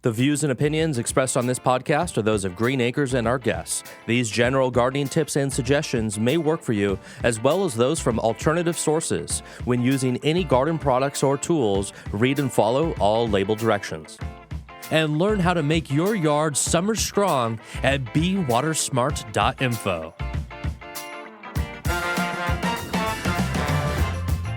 The views and opinions expressed on this podcast are those of Green Acres and our guests. These general gardening tips and suggestions may work for you, as well as those from alternative sources. When using any garden products or tools, read and follow all label directions. And learn how to make your yard summer strong at bewatersmart.info.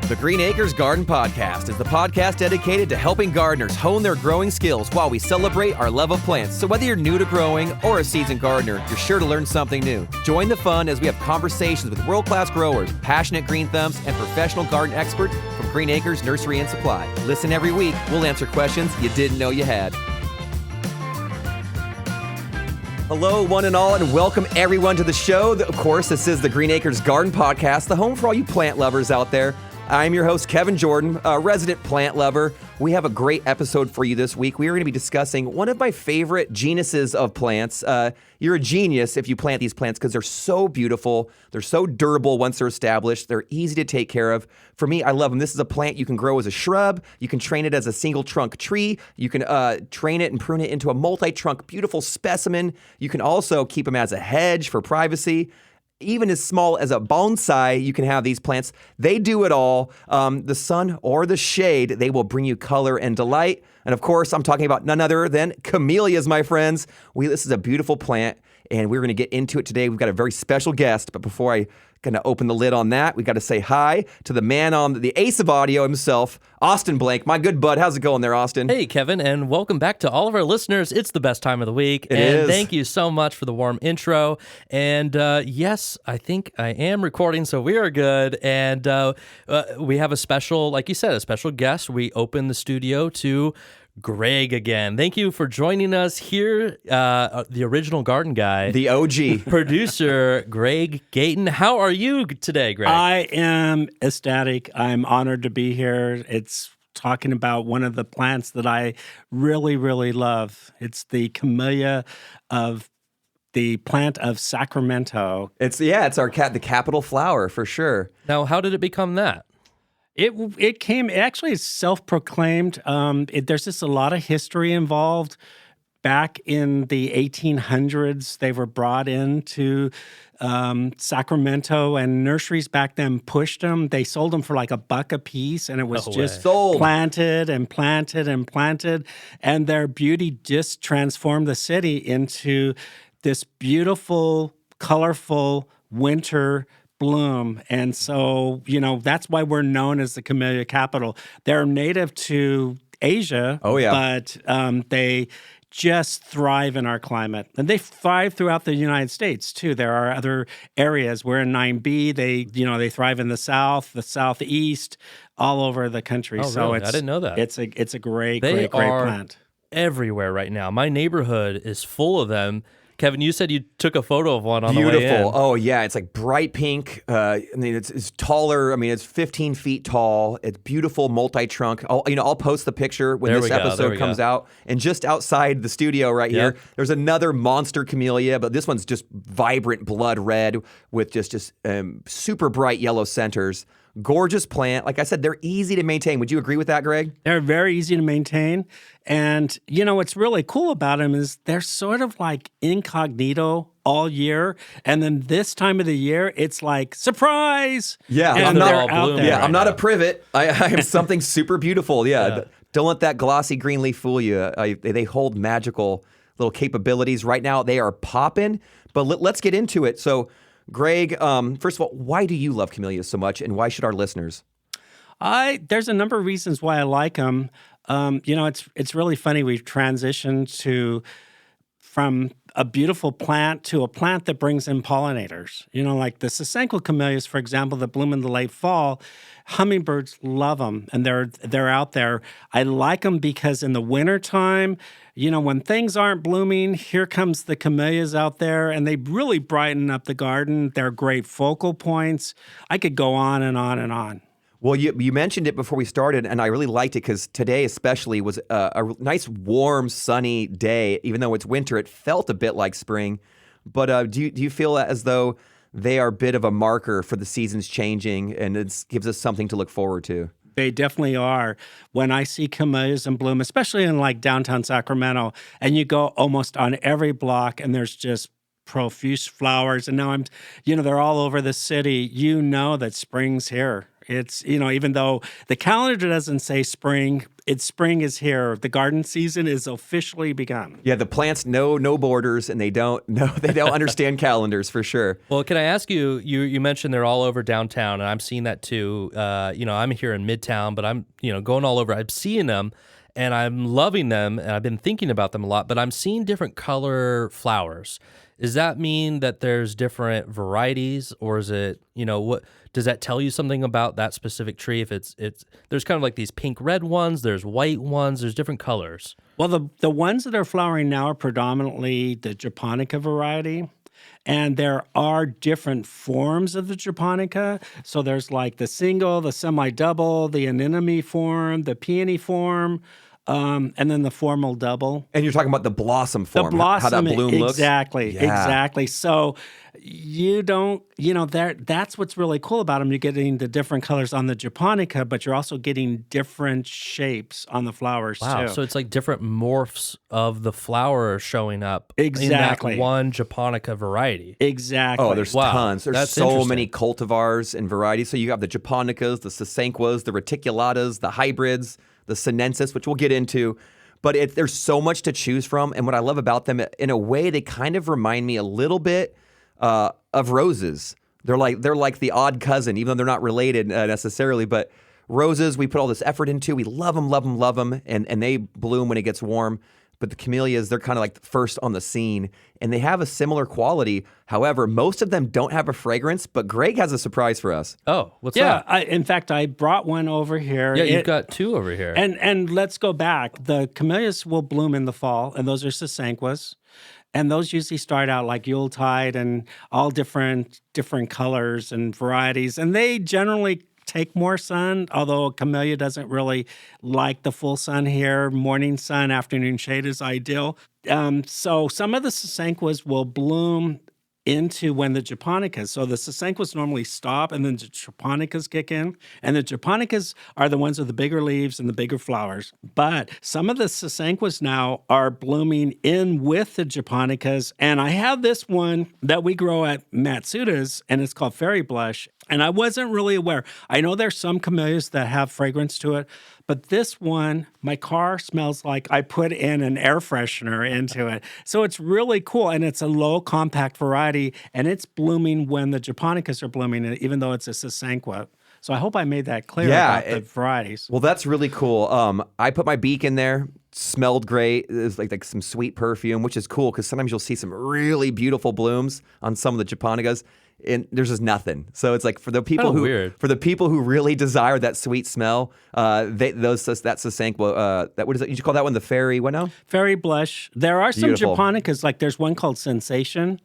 The Green Acres Garden Podcast is the podcast dedicated to helping gardeners hone their growing skills while we celebrate our love of plants. So whether you're new to growing or a seasoned gardener, you're sure to learn something new. Join the fun as we have conversations with world-class growers, passionate green thumbs, and professional garden experts from Green Acres Nursery and Supply. Listen every week. We'll answer questions you didn't know you had. Hello, one and all, and welcome everyone to the show. Of course, this is the Green Acres Garden Podcast, the home for all you plant lovers out there. I'm your host, Kevin Jordan, a resident plant lover. We have a great episode for you this week. We are going to be discussing one of my favorite genuses of plants. You're a genius if you plant these plants because they're so beautiful. They're so durable once they're established. They're easy to take care of. For me, I love them. This is a plant you can grow as a shrub. You can train it as a single trunk tree. You can train it and prune it into a multi-trunk, beautiful specimen. You can also keep them as a hedge for privacy. Even as small as a bonsai, you can have these plants. They do it all. The sun or the shade, they will bring you color and delight. And of course, I'm talking about none other than camellias, my friends. This is a beautiful plant, and we're going to get into it today. We've got a very special guest, but before I kind of open the lid on that, we got to say hi to the man on the ace of audio himself, Austin Blank, my good bud. How's it going there, Austin? Hey, Kevin, and welcome back to all of our listeners. It's the best time of the week. It is. Thank you so much for the warm intro. And yes, I think I am recording, so we are good. And we have a special, like you said, a special guest. We open the studio to Greg again. Thank you for joining us here, the original garden guy. The OG. Producer, Greg Gayton. How are you today, Greg? I am ecstatic. I'm honored to be here. It's talking about one of the plants that I really, really love. It's the Camellia of the plant of Sacramento. It's the capital flower for sure. Now, how did it become that? It came, actually it's self-proclaimed. There's just a lot of history involved. Back in the 1800s, they were brought into Sacramento, and nurseries back then pushed them. They sold them for like $1 a piece, and it was just planted and planted and planted. And their beauty just transformed the city into this beautiful, colorful winter bloom. And so, that's why we're known as the Camellia capital. They're native to Asia, but they just thrive in our climate. And they thrive throughout the United States, too. There are other areas. We're in 9B. They thrive in the south, the southeast, all over the country. Oh, so really? I didn't know that. It's a great plant. Everywhere right now. My neighborhood is full of them. Kevin, you said you took a photo of one on Beautiful. the way in. Oh, yeah. It's like bright pink. It's taller. It's 15 feet tall. It's beautiful, multi-trunk. I'll post the picture when this episode comes out. And just outside the studio right here, there's another monster camellia, but this one's just vibrant blood red with just super bright yellow centers. Gorgeous plant. Like I said, they're easy to maintain. Would you agree with that, Greg? They're very easy to maintain. And, what's really cool about them is they're sort of like incognito all year. And then this time of the year, it's like, surprise! Yeah. And they're out there. Yeah, I'm not a privet. I am something super beautiful. Yeah. Don't let that glossy green leaf fool you. They hold magical little capabilities. Right now, they are popping. But let's get into it. So, Greg, first of all, why do you love camellias so much, and why should our listeners? There's a number of reasons why I like them. It's really funny. We've transitioned from a beautiful plant to a plant that brings in pollinators. Like the Sasanquil camellias, for example, that bloom in the late fall. Hummingbirds love them, and they're out there. I like them because in the wintertime, when things aren't blooming, here comes the camellias out there, and they really brighten up the garden. They're great focal points. I could go on and on and on. Well, you mentioned it before we started, and I really liked it because today especially was a nice, warm, sunny day. Even though it's winter, it felt a bit like spring. But do you feel as though they are a bit of a marker for the seasons changing, and it gives us something to look forward to? They definitely are. When I see camellias in bloom, especially in like downtown Sacramento, and you go almost on every block and there's just profuse flowers. And now they're all over the city. You know that spring's here. It's, even though the calendar doesn't say spring, spring is here. The garden season is officially begun. Yeah, the plants know no borders, and they don't understand calendars for sure. Well, can I ask you? You mentioned they're all over downtown, and I'm seeing that too. I'm here in Midtown, but I'm going all over. I'm seeing them, and I'm loving them, and I've been thinking about them a lot. But I'm seeing different color flowers. Does that mean that there's different varieties, or is it, what does that tell you something about that specific tree? If it's there's kind of like these pink red ones, there's white ones, there's different colors. Well, the ones that are flowering now are predominantly the japonica variety. And there are different forms of the japonica. So there's like the single, the semi-double, the anemone form, the peony form, and then the formal double. And you're talking about the blossom form, the blossom, how that bloom looks? Exactly. So you don't, that's what's really cool about them. You're getting the different colors on the japonica, but you're also getting different shapes on the flowers Wow, too. so it's like different morphs of the flower showing up Exactly. in that one japonica variety. Exactly. Oh, there's tons. There's That's so interesting. many cultivars and varieties. So you have the japonicas, the sasanquas, the reticulatas, the hybrids, the sinensis, which we'll get into. But there's so much to choose from. And what I love about them, in a way, they kind of remind me a little bit of roses. They're like the odd cousin, even though they're not related necessarily. But roses, we put all this effort into. We love them, and they bloom when it gets warm. But the camellias, they're kind of like first on the scene, and they have a similar quality. However, most of them don't have a fragrance, but Greg has a surprise for us. Oh, what's that? In fact, I brought one over here. Yeah, you've got two over here. And let's go back. The camellias will bloom in the fall, and those are sasanquas. And those usually start out like Yuletide and all different colors and varieties. And they generally take more sun, although camellia doesn't really like the full sun here. Morning sun, afternoon shade is ideal. So some of the sasanquas will bloom into when the japonicas, so the sasanquas normally stop and then the japonicas kick in. And the japonicas are the ones with the bigger leaves and the bigger flowers. But some of the sasanquas now are blooming in with the japonicas. And I have this one that we grow at Matsuda's, and it's called Fairy Blush. And I wasn't really aware. I know there's some camellias that have fragrance to it, but this one, my car smells like I put in an air freshener into it. So it's really cool, and it's a low compact variety, and it's blooming when the japonicas are blooming, even though it's a sasanqua. So I hope I made that clear about the varieties. Well, that's really cool. I put my beak in there, smelled great. It was like some sweet perfume, which is cool because sometimes you'll see some really beautiful blooms on some of the japonicas, and there's just nothing. So it's like for the people who really desire that sweet smell, that sasanqua, what is it? You call that one the fairy? What now? Fairy Blush. There are some Beautiful. japonicas, like there's one called Sensation.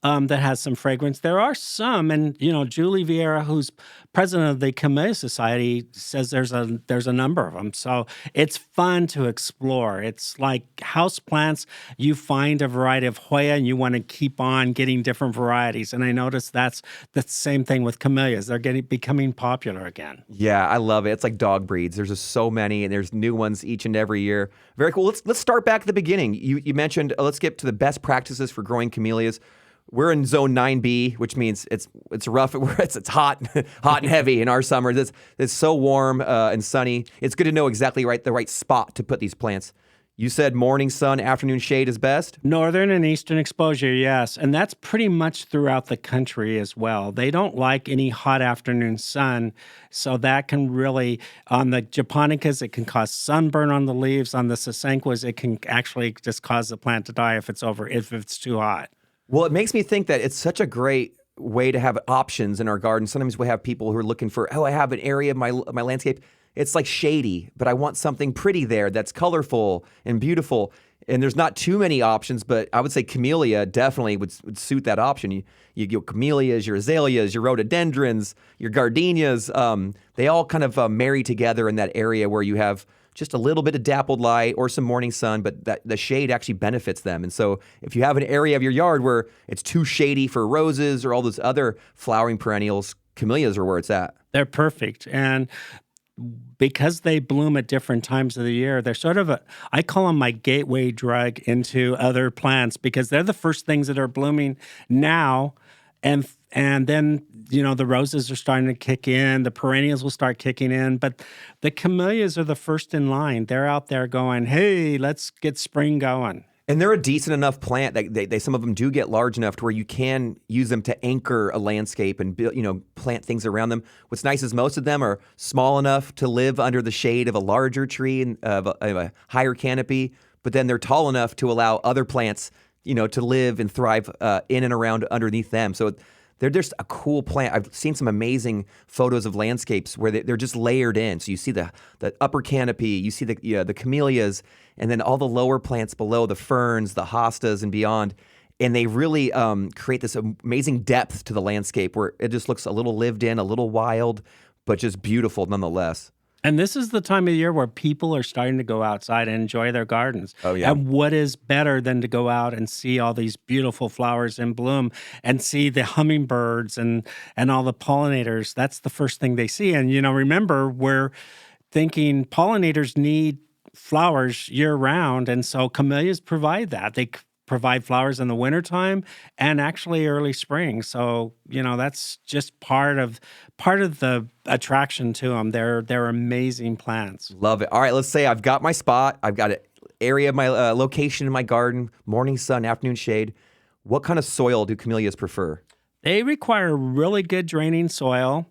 That has some fragrance. There are some, and Julie Vieira, who's president of the Camellia Society, says there's a number of them. So it's fun to explore. It's like house plants. You find a variety of Hoya, and you want to keep on getting different varieties. And I noticed that's the same thing with camellias. They're becoming popular again. Yeah, I love it. It's like dog breeds. There's just so many, and there's new ones each and every year. Very cool. Let's start back at the beginning. You mentioned let's get to the best practices for growing camellias. We're in zone 9B, which means it's rough. It's hot, hot and heavy in our summer. It's so warm and sunny. It's good to know exactly the right spot to put these plants. You said morning sun, afternoon shade is best? Northern and eastern exposure, yes. And that's pretty much throughout the country as well. They don't like any hot afternoon sun. So that can really, on the japonicas, it can cause sunburn on the leaves. On the sasanquas, it can actually just cause the plant to die if it's too hot. Well, it makes me think that it's such a great way to have options in our garden. Sometimes we have people who are looking for, I have an area of my landscape. It's like shady, but I want something pretty there that's colorful and beautiful. And there's not too many options, but I would say camellia definitely would suit that option. You get camellias, your azaleas, your rhododendrons, your gardenias. They all kind of marry together in that area where you have just a little bit of dappled light or some morning sun, but the shade actually benefits them. And so if you have an area of your yard where it's too shady for roses or all those other flowering perennials, camellias are where it's at. They're perfect. And because they bloom at different times of the year, they're sort of I call them my gateway drug into other plants because they're the first things that are blooming now. And then, the roses are starting to kick in, the perennials will start kicking in, but the camellias are the first in line. They're out there going, hey, let's get spring going. And they're a decent enough plant that they some of them do get large enough to where you can use them to anchor a landscape and build, plant things around them. What's nice is most of them are small enough to live under the shade of a larger tree and of a higher canopy, but then they're tall enough to allow other plants, to live and thrive in and around underneath them. So they're just a cool plant. I've seen some amazing photos of landscapes where they're just layered in. So you see the upper canopy, you see the camellias, and then all the lower plants below, the ferns, the hostas, and beyond. And they really create this amazing depth to the landscape where it just looks a little lived in, a little wild, but just beautiful nonetheless. And this is the time of year where people are starting to go outside and enjoy their gardens. Oh, yeah. And what is better than to go out and see all these beautiful flowers in bloom and see the hummingbirds and all the pollinators? That's the first thing they see. And, remember, we're thinking pollinators need flowers year-round, and so camellias provide that. They provide flowers in the wintertime and actually early spring. So, that's just part of the attraction to them. They're amazing plants. Love it. All right, let's say I've got my spot. I've got an area of my location in my garden, morning sun, afternoon shade. What kind of soil do camellias prefer? They require really good draining soil,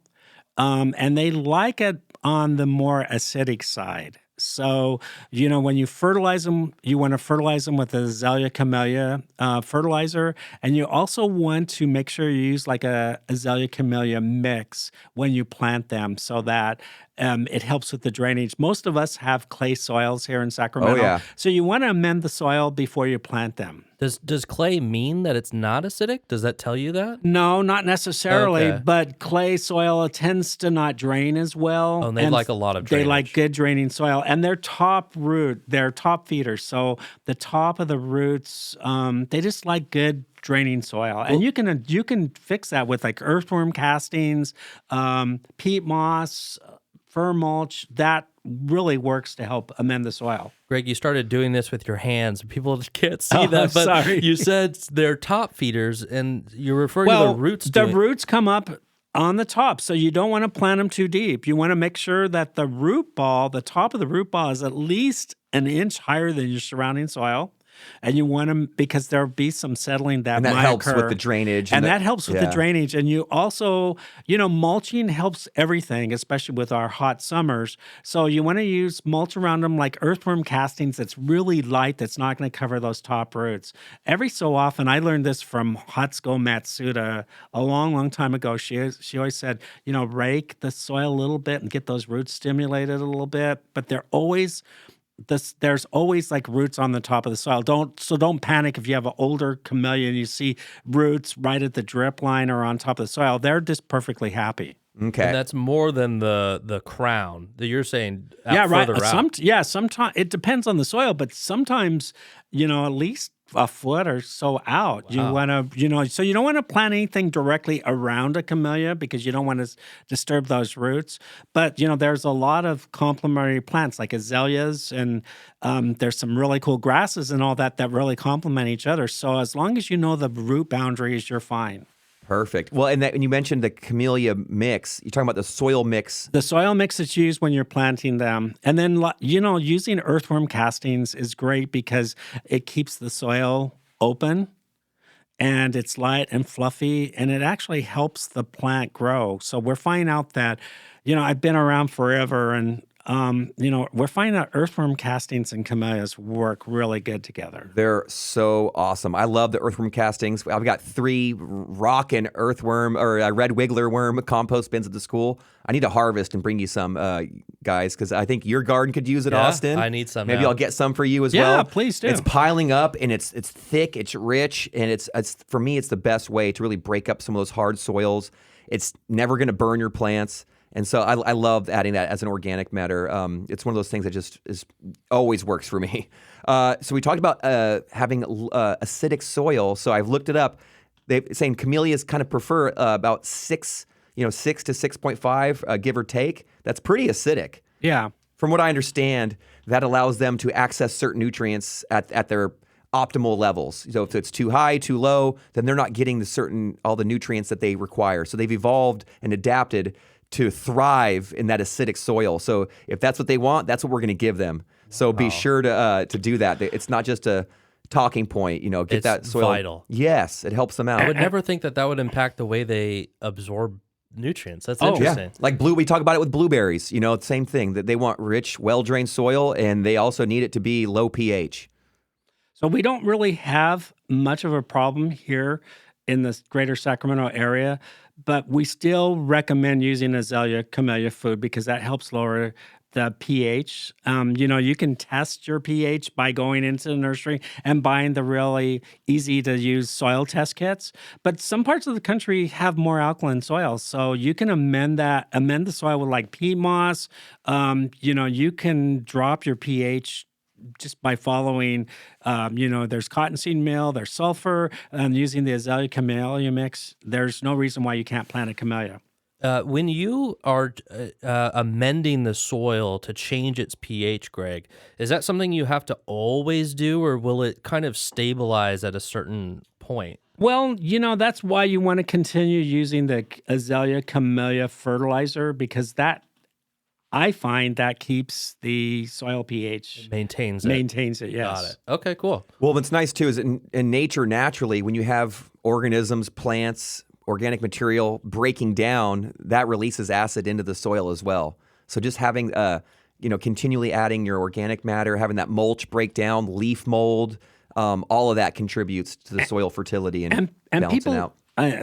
and they like it on the more acidic side. So, when you fertilize them, you want to fertilize them with a Azalea Camellia fertilizer. And you also want to make sure you use like a Azalea Camellia mix when you plant them so that it helps with the drainage. Most of us have clay soils here in Sacramento. Oh, yeah. So you want to amend the soil before you plant them. Does clay mean that it's not acidic? Does that tell you that? No, not necessarily, Okay. but clay soil tends to not drain as well. Oh, and they like a lot of drainage. They like good draining soil, and they're top feeders. So the top of the roots, they just like good draining soil, and you can fix that with like earthworm castings, peat moss, fir mulch. That really works to help amend the soil. Greg, you started doing this with your hands. People can't see Oh, that, but sorry. you said they're top feeders, and you're referring to the roots. The roots come up on the top, so you don't want to plant them too deep. You want to make sure that the top of the root ball is at least an inch higher than your surrounding soil. And you want them because there'll be some settling that might helps occur. with the drainage. And that helps with the drainage. And you also, mulching helps everything, especially with our hot summers. So you want to use mulch around them like earthworm castings that's really light, that's not going to cover those top roots. Every so often, I learned this from Hatsuko Matsuda a long, long time ago. She always said, rake the soil a little bit and get those roots stimulated a little bit. But there's always like roots on the top of the soil. Don't panic if you have an older camellia and you see roots right at the drip line or on top of the soil. They're just perfectly happy. Okay. And that's more than the crown that you're saying. Right. Further out. Sometimes it depends on the soil, but sometimes at least a foot or so out. Wow. You want to, so you don't want to plant anything directly around a camellia because you don't want to disturb those roots. But, there's a lot of complementary plants like azaleas, and there's some really cool grasses and all that really complement each other. So as long as you know the root boundaries, you're fine. Perfect. Well, and you mentioned the camellia mix. You're talking about the soil mix. The soil mix that's used when you're planting them. And then, using earthworm castings is great because it keeps the soil open and it's light and fluffy, and it actually helps the plant grow. So we're finding out that, I've been around forever, and we're finding out earthworm castings and camellias work really good together. They're so awesome. I love the earthworm castings. I've got 3 rock and earthworm or red wiggler worm compost bins at the school. I need to harvest and bring you some, guys, because I think your garden could use it, Austin. I need some. Maybe now. I'll get some for you as well. Yeah, please do. It's piling up, and it's thick, it's rich, and it's for me, it's the best way to really break up some of those hard soils. It's never going to burn your plants. And so I love adding that as an organic matter. It's one of those things that just always works for me. So we talked about having acidic soil. So I've looked it up. They're saying camellias kind of prefer about 6 6 to 6.5, give or take, that's pretty acidic. Yeah. From what I understand, that allows them to access certain nutrients at their optimal levels. So if it's too high, too low, then they're not getting all the nutrients that they require. So they've evolved and adapted to thrive in that acidic soil. So if that's what they want, that's what we're going to give them. So be sure to do that. It's not just a talking point, get It's that soil. vital. Yes, it helps them out. I would never think that would impact the way they absorb nutrients. That's interesting. Yeah. Like we talk about it with blueberries, same thing, that they want rich, well-drained soil, and they also need it to be low pH. So we don't really have much of a problem here in the greater Sacramento area, but we still recommend using Azalea Camellia food because that helps lower the pH. You can test your pH by going into the nursery and buying the really easy to use soil test kits. But some parts of the country have more alkaline soils, so you can amend the soil with like peat moss. You can drop your pH just by following, there's cottonseed meal, there's sulfur, and using the Azalea Camellia mix. There's no reason why you can't plant a camellia. When you are amending the soil to change its pH, Greg, is that something you have to always do, or will it kind of stabilize at a certain point? Well, that's why you want to continue using the Azalea Camellia fertilizer, because I find that keeps the soil pH. Maintains it. Maintains it, yes. Got it. Okay, cool. Well, what's nice too is in nature, naturally, when you have organisms, plants, organic material breaking down, that releases acid into the soil as well. So just having, continually adding your organic matter, having that mulch break down, leaf mold, all of that contributes to the soil fertility and balancing people, out.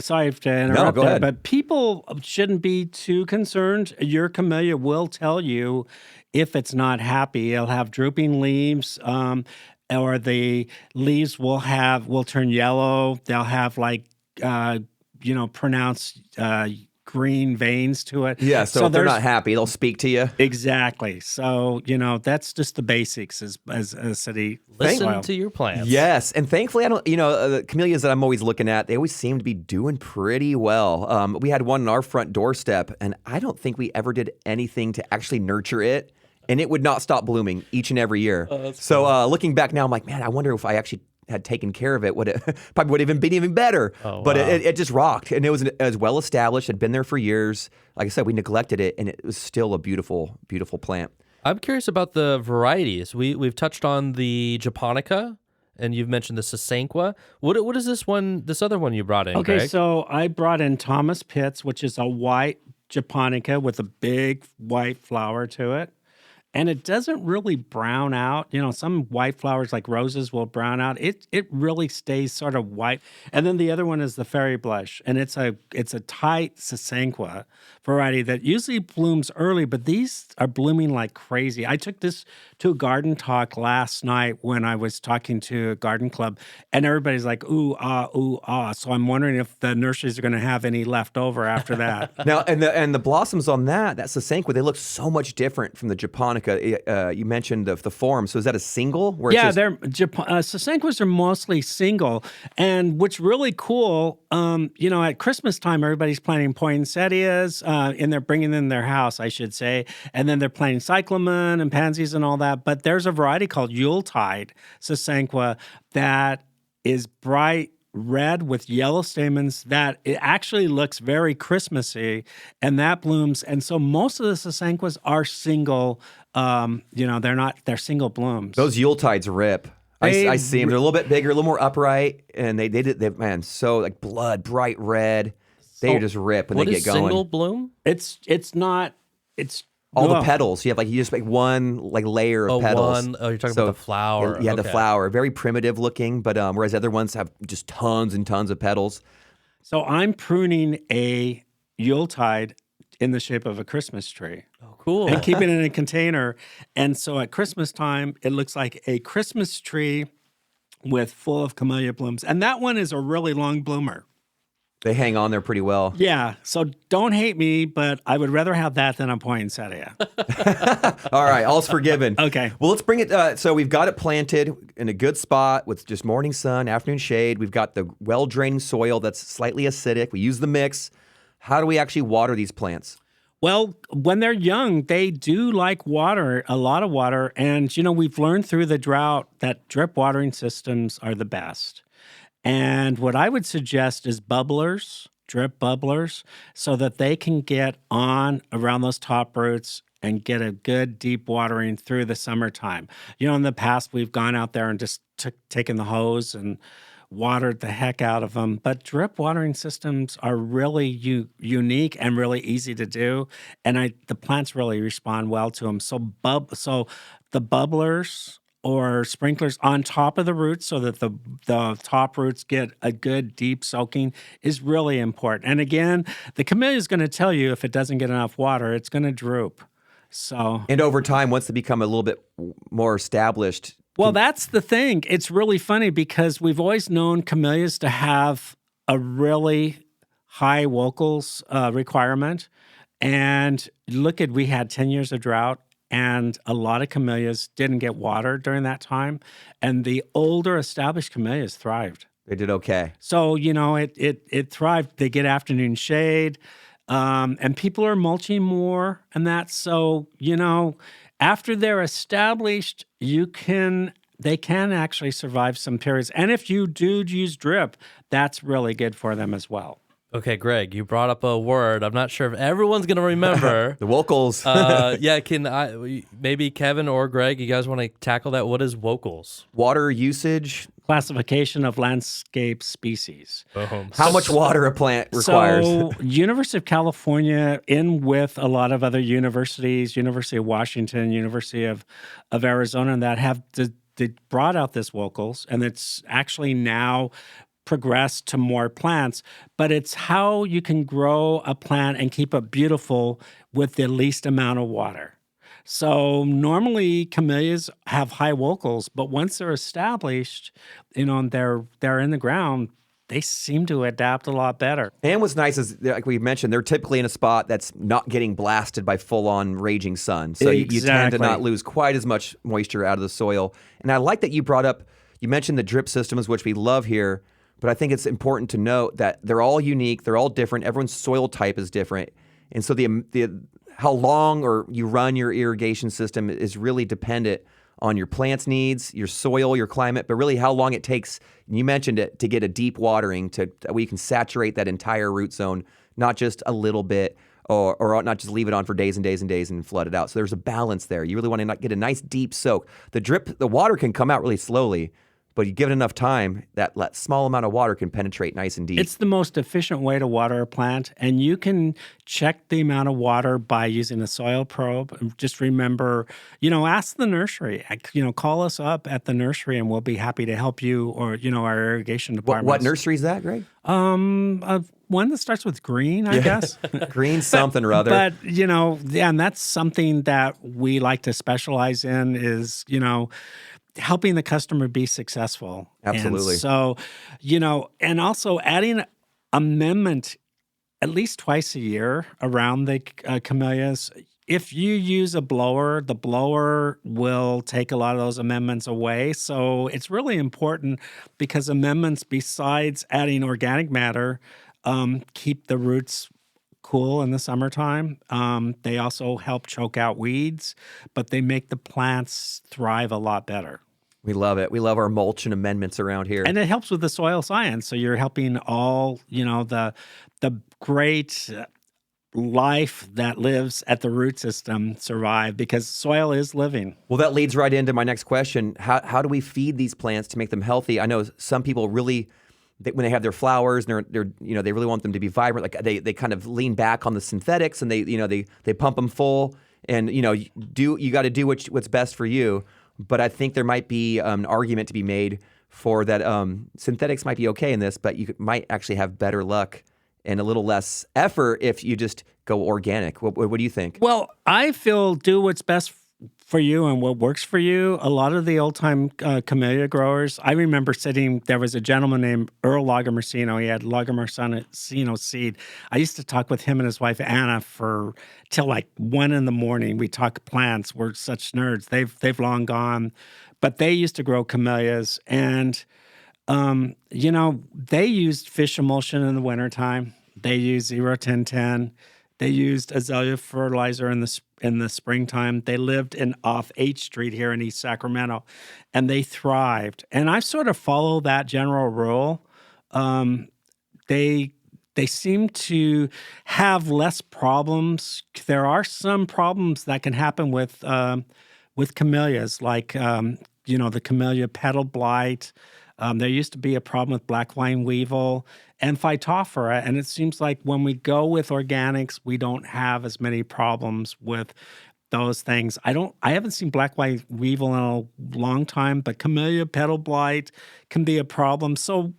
Sorry to interrupt, go ahead. but people shouldn't be too concerned. Your camellia will tell you if it's not happy. It'll have drooping leaves, or the leaves will turn yellow. They'll have pronounced green veins to it. Yeah, so if they're not happy, they'll speak to you. Exactly. So, that's just the basics as a city. Listen to your plants. Yes, and thankfully, I don't. The camellias that I'm always looking at, they always seem to be doing pretty well. We had one on our front doorstep, and I don't think we ever did anything to actually nurture it, and it would not stop blooming each and every year. So looking back now, I'm like, man, I wonder if I actually had taken care of it, probably would have been even better. But it just rocked, and it was well established. Had been there for years. Like I said, we neglected it, and it was still a beautiful, beautiful plant. I'm curious about the varieties. We've touched on the Japonica, and you've mentioned the Sasanqua. What is this other one you brought in, Okay, Greg? so I brought in Thomas Pitts, which is a white Japonica with a big white flower to it. And it doesn't really brown out. Some white flowers like roses will brown out. It really stays sort of white. And then the other one is the fairy blush, and it's a tight Sasanqua variety that usually blooms early, but these are blooming like crazy. I took this to a garden talk last night when I was talking to a garden club, and everybody's like, ooh, ah. So I'm wondering if the nurseries are going to have any left over after that. Now, and the blossoms on that Sasanqua, they look so much different from the Japonica. You mentioned the form. So is that a single? Sasanquas are mostly single. And what's really cool, at Christmas time, everybody's planting poinsettias, and they're bringing in their house, I should say. And then they're planting cyclamen and pansies and all that. But there's a variety called Yuletide Sasanqua that is bright red with yellow stamens that it actually looks very Christmassy, and that blooms. And so most of the Sasanquas are single. They're single blooms. Those Yuletides rip. I see them. They're a little bit bigger, a little more upright, and they so like blood, bright red. They just rip when they get going. What is single bloom? It's all the petals. You just make one layer of petals. You're talking about the flower. Yeah, the flower. Very primitive looking, but whereas other ones have just tons and tons of petals. So I'm pruning a Yuletide in the shape of a Christmas tree. Oh, cool. And keeping it in a container. And so at Christmas time, it looks like a Christmas tree with full of camellia blooms. And that one is a really long bloomer. They hang on there pretty well. Yeah. So don't hate me, but I would rather have that than a poinsettia. All right. All's forgiven. Okay. Well, let's bring it. So we've got it planted in a good spot with just morning sun, afternoon shade. We've got the well-drained soil that's slightly acidic. We use the mix. How do we actually water these plants? Well, when they're young, they do like water, a lot of water. And, we've learned through the drought that drip watering systems are the best. And what I would suggest is bubblers, drip bubblers, so that they can get on around those top roots and get a good deep watering through the summertime. In the past, we've gone out there and just taken the hose and watered the heck out of them. But drip watering systems are really unique and really easy to do. And the plants really respond well to them. So the bubblers or sprinklers on top of the roots so that the top roots get a good deep soaking is really important. And again, the camellia is going to tell you if it doesn't get enough water, it's going to droop. And over time, once they become a little bit more established. Well, that's the thing. It's really funny because we've always known camellias to have a really high vocals requirement. And we had 10 years of drought. And a lot of camellias didn't get water during that time. And the older established camellias thrived. They did okay. So, it thrived. They get afternoon shade. And people are mulching more and that. So, after they're established, they can actually survive some periods. And if you do use drip, that's really good for them as well. Okay, Greg, you brought up a word. I'm not sure if everyone's going to remember. The vocals. Maybe Kevin or Greg, you guys want to tackle that? What is vocals? Water usage. Classification of landscape species. How much water a plant requires. So, University of California, in with a lot of other universities, University of Washington, University of Arizona, and that they brought out this vocals, and it's actually now progressed to more plants, but it's how you can grow a plant and keep it beautiful with the least amount of water. So normally camellias have high vocals, but once they're established, and they're in the ground, they seem to adapt a lot better. And what's nice is, like we mentioned, they're typically in a spot that's not getting blasted by full-on raging sun. So you tend to not lose quite as much moisture out of the soil. And I like that you mentioned the drip systems, which we love here. But I think it's important to note that they're all unique. They're all different. Everyone's soil type is different. And so how long or you run your irrigation system is really dependent on your plant's needs, your soil, your climate, but really how long it takes, and you mentioned it, to get a deep watering that we can saturate that entire root zone, not just a little bit, or not just leave it on for days and days and days and flood it out. So there's a balance there. You really want to get a nice deep soak. The water can come out really slowly, but you give it enough time, that small amount of water can penetrate nice and deep. It's the most efficient way to water a plant, and you can check the amount of water by using a soil probe. Just remember, ask the nursery. Call us up at the nursery, and we'll be happy to help you, or our irrigation department. What nursery is that, Greg? One that starts with green, I guess. Green something or other. But, and that's something that we like to specialize in is, helping the customer be successful. Absolutely. And so, and also adding amendment at least twice a year around the camellias. If you use a blower, the blower will take a lot of those amendments away. So it's really important because amendments, besides adding organic matter, keep the roots cool in the summertime. They also help choke out weeds, but they make the plants thrive a lot better. We love it. We love our mulch and amendments around here. And it helps with the soil science. So you're helping all, the great life that lives at the root system survive, because soil is living. Well, that leads right into my next question. How do we feed these plants to make them healthy? I know some people really, when they have their flowers, and they really want them to be vibrant. Like they kind of lean back on the synthetics, and they pump them full. And you got to do what's best for you. But I think there might be an argument to be made for that. Synthetics might be okay in this, but you might actually have better luck and a little less effort if you just go organic. What do you think? Well, I feel do what's best for you and what works for you. A lot of the old-time camellia growers, I remember there was a gentleman named Earl Lagomersino. He had Lagomersino seed. I used to talk with him and his wife, Anna, till like 1 a.m. We talk plants. We're such nerds. They've long gone. But they used to grow camellias, and, they used fish emulsion in the wintertime. They use 0-10-10. They used azalea fertilizer in the springtime. They lived off H Street here in East Sacramento, and they thrived. And I sort of follow that general rule. They seem to have less problems. There are some problems that can happen with camellias, like the camellia petal blight. There used to be a problem with black line weevil and phytophthora, and it seems like when we go with organics, we don't have as many problems with those things. I haven't seen black line weevil in a long time, but camellia petal blight can be a problem. So,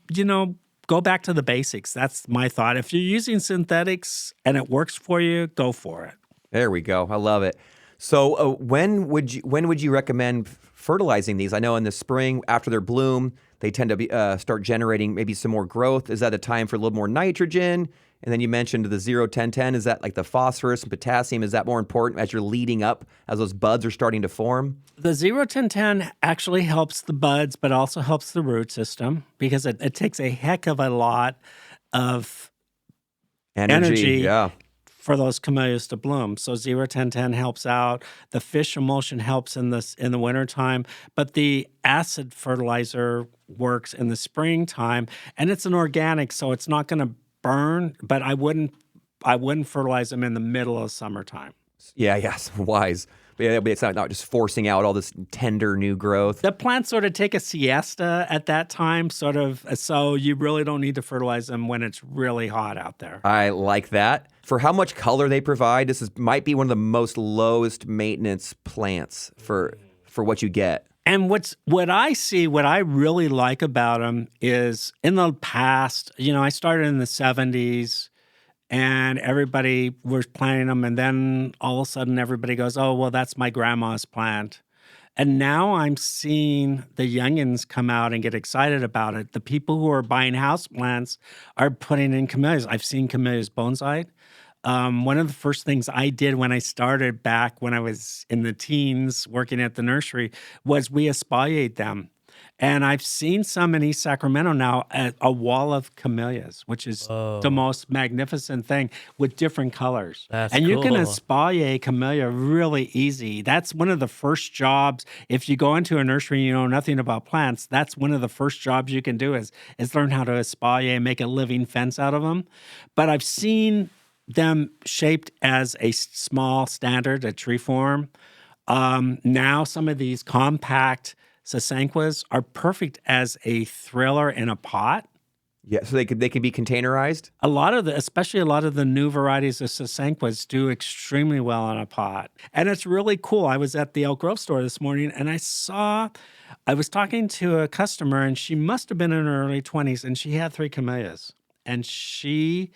go back to the basics. That's my thought. If you're using synthetics and it works for you, go for it. There we go. I love it. So when would you recommend fertilizing these? I know in the spring after their bloom, they tend to start generating maybe some more growth. Is that a time for a little more nitrogen? And then you mentioned the 0-10-10. Is that like the phosphorus and potassium? Is that more important as you're leading up, as those buds are starting to form? The 0-10-10 actually helps the buds, but also helps the root system because it takes a heck of a lot of energy for those camellias to bloom. So 0-10-10 helps out. The fish emulsion helps in the wintertime, but the acid fertilizer works in the springtime, and it's an organic, so it's not going to burn, but I wouldn't fertilize them in the middle of summertime. Yeah, yes, wise. But it's not just forcing out all this tender new growth. The plants sort of take a siesta at that time, so you really don't need to fertilize them when it's really hot out there. I like that. For how much color they provide, might be one of the most lowest maintenance plants for what you get. And what I really like about them is in the past, I started in the 70s and everybody was planting them. And then all of a sudden everybody goes, oh, well, that's my grandma's plant. And now I'm seeing the youngins come out and get excited about it. The people who are buying house plants are putting in camellias. I've seen camellias bonsai. One of the first things I did when I started back when I was in the teens working at the nursery was we espaliate them. And I've seen some in East Sacramento now, a wall of camellias, which is the most magnificent thing with different colors. That's and you cool. can espaliate camellia really easy. That's one of the first jobs. If you go into a nursery and you know nothing about plants, that's one of the first jobs you can do is learn how to espaliate and make a living fence out of them. But I've seen them shaped as a small standard, a tree form. Now some of these compact sasanquas are perfect as a thriller in a pot. Yeah, so they can be containerized? Especially a lot of the new varieties of sasanquas do extremely well in a pot. And it's really cool. I was at the Elk Grove store this morning and I was talking to a customer and she must have been in her early 20s and she had 3 camellias. And she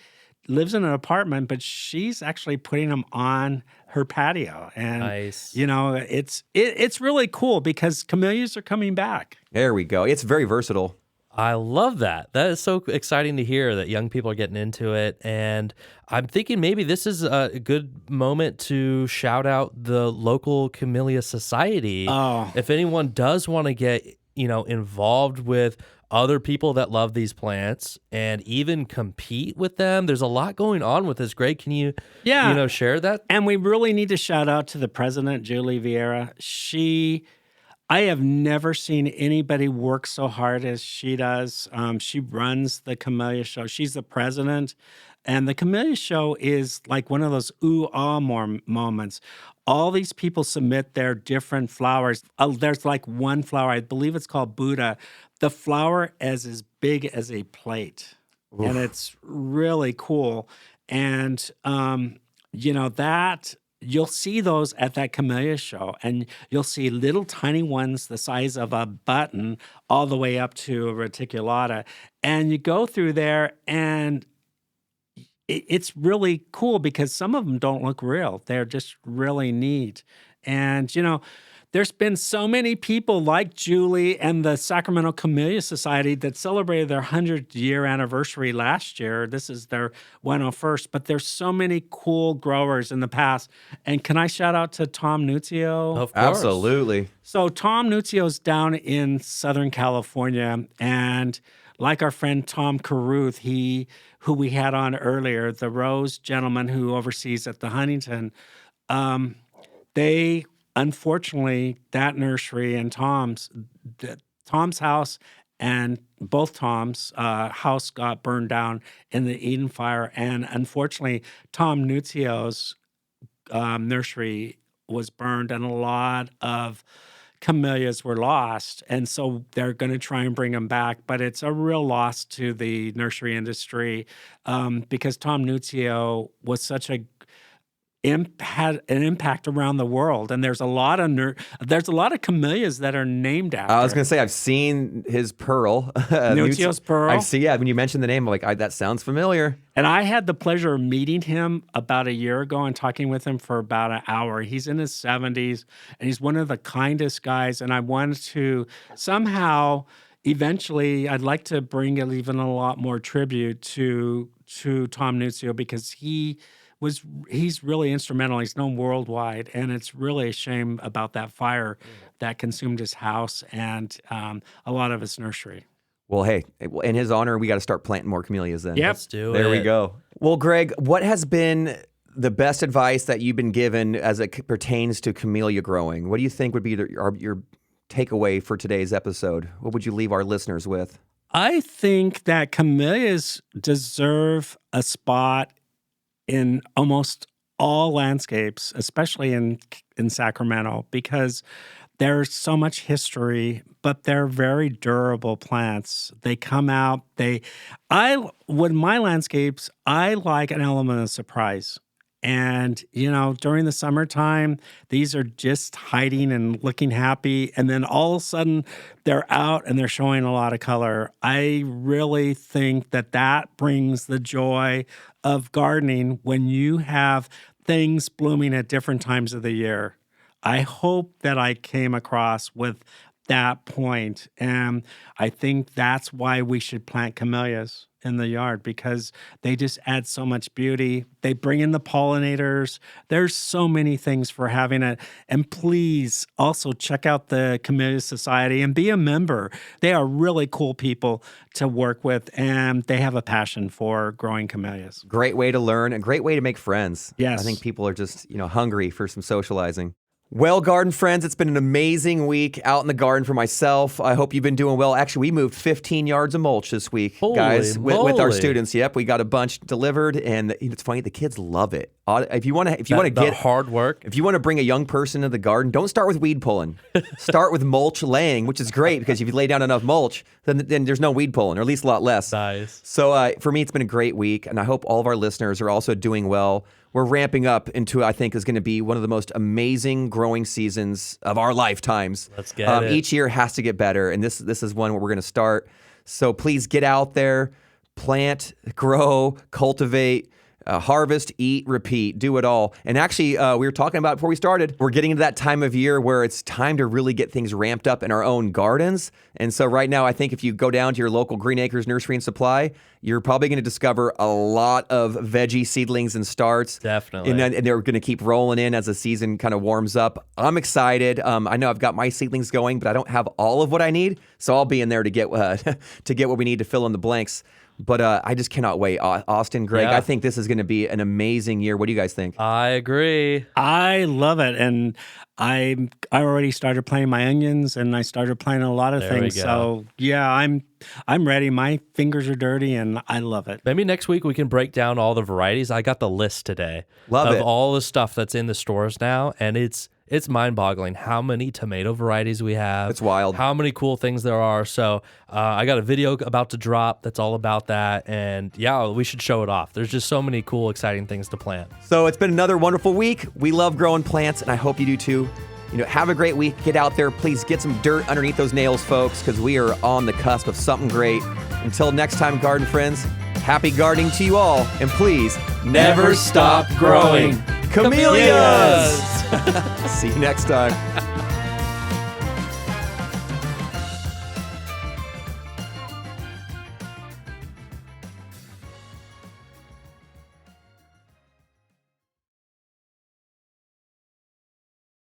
lives in an apartment, but she's actually putting them on her patio. And, nice. It's really cool because camellias are coming back. There we go. It's very versatile. I love that. That is so exciting to hear that young people are getting into it. And I'm thinking maybe this is a good moment to shout out the local Camellia Society. Oh. If anyone does want to get, involved with other people that love these plants and even compete with them. There's a lot going on with this. Greg, can you, share that? And we really need to shout out to the president, Julie Vieira. I have never seen anybody work so hard as she does. She runs the Camellia Show. She's the president. And the Camellia Show is like one of those ooh-ah moments. All these people submit their different flowers. There's like one flower, I believe it's called Buddha. The flower is as big as a plate. Oof. And it's really cool. And, that you'll see those at that Camellia Show. And you'll see little tiny ones the size of a button all the way up to a reticulata. And you go through there and it's really cool because some of them don't look real. They're just really neat. And, there's been so many people like Julie and the Sacramento Camellia Society that celebrated their 100-year anniversary last year. This is their 101st, but there's so many cool growers in the past. And can I shout out to Tom Nuzio? Of course. Absolutely. So Tom Nuzio's down in Southern California, and like our friend Tom Caruth, who we had on earlier, the Rose gentleman who oversees at the Huntington, they unfortunately, that nursery and Tom's house and both Tom's house got burned down in the Eden fire, and unfortunately, Tom Nuzio's nursery was burned, and a lot of camellias were lost, and so they're going to try and bring them back. But it's a real loss to the nursery industry because Tom Nuzio was such a had an impact around the world, and there's a lot of camellias that are named after. I was going to say I've seen his pearl, Nuzio's pearl. I see. Yeah, when you mentioned the name, I'm like, that sounds familiar. And I had the pleasure of meeting him about a year ago and talking with him for about an hour. He's in his 70s, and he's one of the kindest guys. And I wanted to somehow, eventually, I'd like to bring even a lot more tribute to Tom Nuzio because he's really instrumental. He's known worldwide, and it's really a shame about that fire that consumed his house and a lot of his nursery. Well, hey, in his honor, we got to start planting more camellias then. Yep. Let's do it. There we go. Well, Greg, what has been the best advice that you've been given as it pertains to camellia growing? What do you think would be your takeaway for today's episode? What would you leave our listeners with? I think that camellias deserve a spot in almost all landscapes, especially in Sacramento, because there's so much history, but they're very durable plants. They come out, with my landscapes, I like an element of surprise. And, during the summertime, these are just hiding and looking happy. And then all of a sudden, they're out and they're showing a lot of color. I really think that brings the joy of gardening when you have things blooming at different times of the year. I hope that I came across with that point. And I think that's why we should plant camellias in the yard, because they just add so much beauty. They bring in the pollinators. There's so many things for having it. And please also check out the Camellia Society and be a member. They are really cool people to work with, and they have a passion for growing camellias. Great way to learn, a great way to make friends. Yes. I think people are just, hungry for some socializing. Well, garden friends, it's been an amazing week out in the garden for myself. I hope you've been doing well. Actually, we moved 15 yards of mulch this week, guys, with our students. Yep, we got a bunch delivered, and it's funny, the kids love it. If you want to get hard work, if you want to bring a young person into the garden, don't start with weed pulling. Start with mulch laying, which is great because if you lay down enough mulch, then there's no weed pulling, or at least a lot less. Nice. So for me, it's been a great week, and I hope all of our listeners are also doing well. We're ramping up into, I think, is going to be one of the most amazing growing seasons of our lifetimes. Let's get it. Each year has to get better, and this is one where we're going to start. So please get out there, plant, grow, cultivate, harvest, eat, repeat, do it all. And actually, we were talking about before we started, we're getting into that time of year where it's time to really get things ramped up in our own gardens. And so right now, I think if you go down to your local Green Acres Nursery and Supply, you're probably going to discover a lot of veggie seedlings and starts. Definitely. And they're going to keep rolling in as the season kind of warms up. I'm excited. I know I've got my seedlings going, but I don't have all of what I need. So I'll be in there to get what we need to fill in the blanks. But I just cannot wait. Austin, Greg, Yeah. I think this is going to be an amazing year. What do you guys think? I agree. I love it, and I already started planting my onions, and I started planting a lot of There we things. go. So yeah, I'm ready. My fingers are dirty, and I love it. Maybe next week we can break down all the varieties. I got the list today Love of it. all the stuff that's in the stores now, and it's mind-boggling how many tomato varieties we have. It's wild. How many cool things there are. So I got a video about to drop that's all about that, and yeah, we should show it off. There's just so many cool, exciting things to plant. So it's been another wonderful week. We love growing plants, and I hope you do too. Have a great week. Get out there. Please get some dirt underneath those nails, folks, because we are on the cusp of something great. Until next time, garden friends, happy gardening to you all. And please, never stop growing Camellias! See you next time.